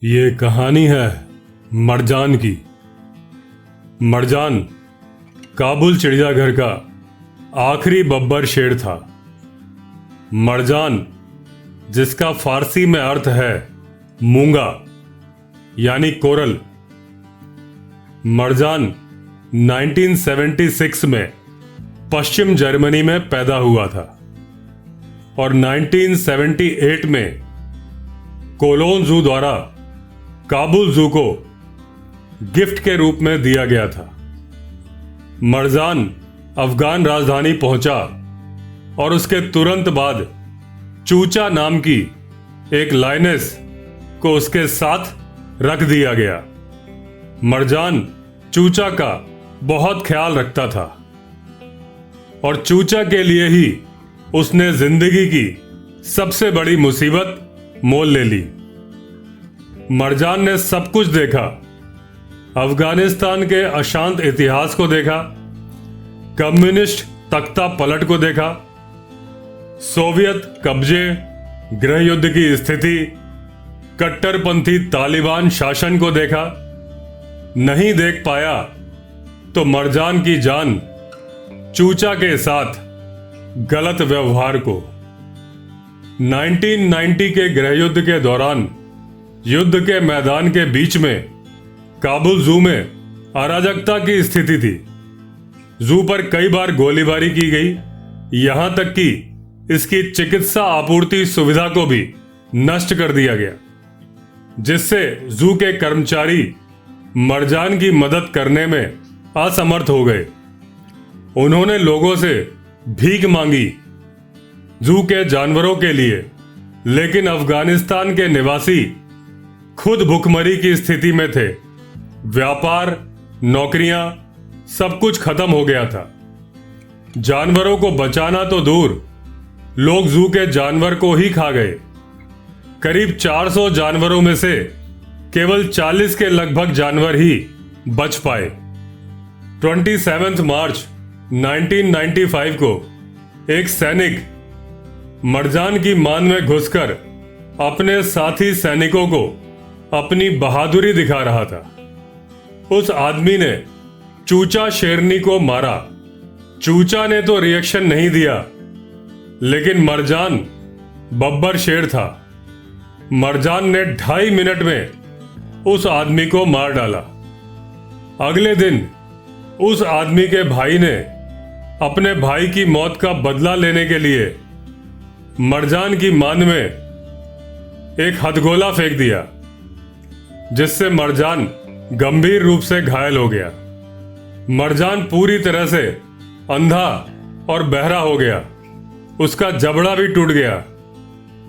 ये कहानी है मरजान की। मरजान काबुल चिड़ियाघर का आखिरी बब्बर शेर था। मरजान, जिसका फारसी में अर्थ है मूंगा यानी कोरल। मरजान 1976 में पश्चिम जर्मनी में पैदा हुआ था और 1978 में कोलोन जू द्वारा काबुल जू को गिफ्ट के रूप में दिया गया था। मरजान अफगान राजधानी पहुंचा और उसके तुरंत बाद चूचा नाम की एक लाइनेस को उसके साथ रख दिया गया। मरजान चूचा का बहुत ख्याल रखता था और चूचा के लिए ही उसने जिंदगी की सबसे बड़ी मुसीबत मोल ले ली। मरजान ने सब कुछ देखा। अफगानिस्तान के अशांत इतिहास को देखा, कम्युनिस्ट तख्ता पलट को देखा, सोवियत कब्जे, गृह युद्ध की स्थिति, कट्टरपंथी तालिबान शासन को देखा। नहीं देख पाया तो मरजान की जान चूचा के साथ गलत व्यवहार को। 1990 के गृह युद्ध के दौरान युद्ध के मैदान के बीच में काबुल जू में अराजकता की स्थिति थी। जू पर कई बार गोलीबारी की गई, यहां तक कि इसकी चिकित्सा आपूर्ति सुविधा को भी नष्ट कर दिया गया, जिससे जू के कर्मचारी मरजान की मदद करने में असमर्थ हो गए। उन्होंने लोगों से भीख मांगी जू के जानवरों के लिए, लेकिन अफगानिस्तान के निवासी खुद भुखमरी की स्थिति में थे। व्यापार, नौकरियां, सब कुछ खत्म हो गया था। जानवरों को बचाना तो दूर, लोग जू के जानवर को ही खा गए। करीब 400 जानवरों में से केवल 40 के लगभग जानवर ही बच पाए। 27 मार्च 1995 को एक सैनिक मरजान की मान में घुसकर अपने साथी सैनिकों को अपनी बहादुरी दिखा रहा था। उस आदमी ने चूचा शेरनी को मारा। चूचा ने तो रिएक्शन नहीं दिया, लेकिन मरजान बब्बर शेर था। मरजान ने 2.5 मिनट में उस आदमी को मार डाला। अगले दिन उस आदमी के भाई ने अपने भाई की मौत का बदला लेने के लिए मरजान की मान में एक हथगोला फेंक दिया, जिससे मरजान गंभीर रूप से घायल हो गया। मरजान पूरी तरह से अंधा और बहरा हो गया। उसका जबड़ा भी टूट गया।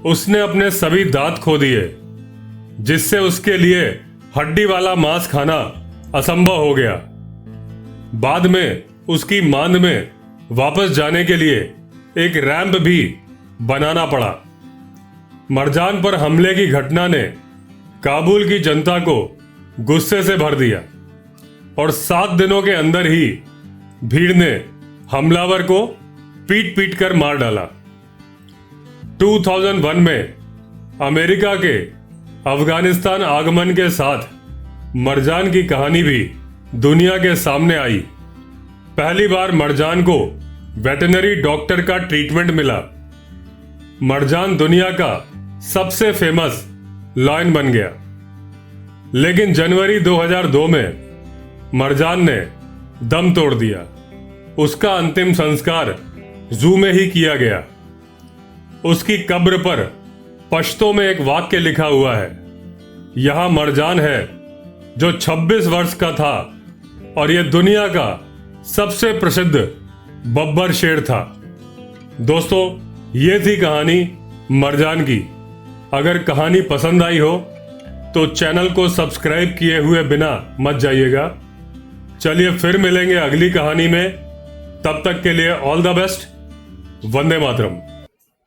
उसने अपने सभी दांत खो दिए, जिससे उसके लिए हड्डी वाला मांस खाना असंभव हो गया। बाद में उसकी मांद में वापस जाने के लिए एक रैंप भी बनाना पड़ा। मरजान पर हमले की घटना ने काबुल की जनता को गुस्से से भर दिया और 7 दिनों के अंदर ही भीड़ ने हमलावर को पीट पीट कर मार डाला। 2001 में अमेरिका के अफगानिस्तान आगमन के साथ मरजान की कहानी भी दुनिया के सामने आई। पहली बार मरजान को वेटरनरी डॉक्टर का ट्रीटमेंट मिला। मरजान दुनिया का सबसे फेमस लायन बन गया। लेकिन जनवरी 2002 में मरजान ने दम तोड़ दिया। उसका अंतिम संस्कार जू में ही किया गया। उसकी कब्र पर पश्तो में एक वाक्य लिखा हुआ है, यहां मरजान है जो 26 वर्ष का था और यह दुनिया का सबसे प्रसिद्ध बब्बर शेर था। दोस्तों, ये थी कहानी मरजान की। अगर कहानी पसंद आई हो तो चैनल को सब्सक्राइब किए हुए बिना मत जाइएगा। चलिए फिर मिलेंगे अगली कहानी में। तब तक के लिए all the best. Vande Mataram.